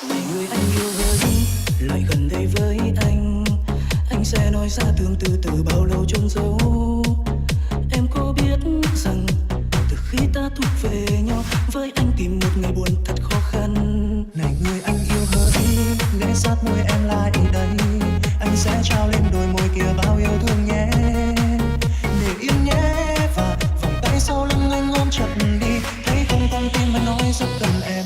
Này người anh yêu hỡi, lại gần đây với anh sẽ nói ra tương tư từ bao lâu chôn giấu. Em có biết rằng từ khi ta thuộc về nhau, với anh tìm một ngày buồn thật khó khăn. Này người anh yêu hỡi, ghé sát môi em lại đây, anh sẽ trao lên đôi môi kia bao yêu thương nhé. Để yêu nhé, và vòng tay sau lưng anh ôm chặt đi, thấy không con tim anh nói rất cần em.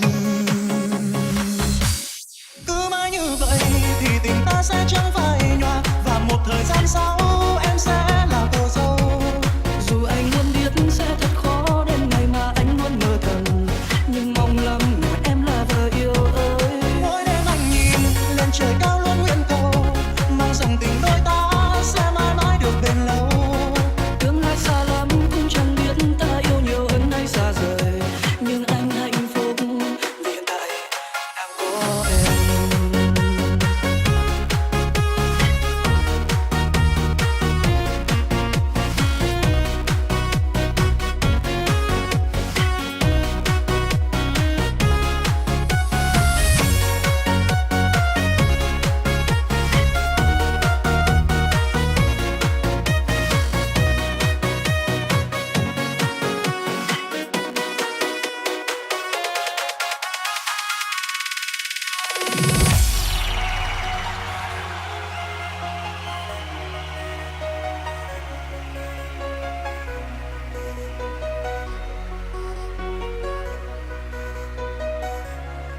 Cứ mãi như vậy thì tình ta sẽ chẳng phai nhòa, và một thời gian sau em sẽ là cô dâu. Dù anh luôn biết sẽ thật khó đến ngày mà anh luôn mơ thầm, nhưng mong lắm người em là vợ yêu ơi. Mỗi đêm anh nhìn lên trời cao luôn nguyện cầu, mong rằng tình đôi ta sẽ mãi mãi được bền lâu. Tương lai xa lắm cũng chẳng biết ta yêu nhiều hơn hay xa rời, nhưng anh hạnh phúc vì hiện tại đang có em.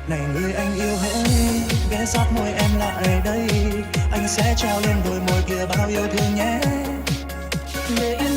Này người anh yêu hỡi, ghé sát môi em lại đây, anh sẽ trao lên đôi môi kia bao yêu thương nhé. Để yên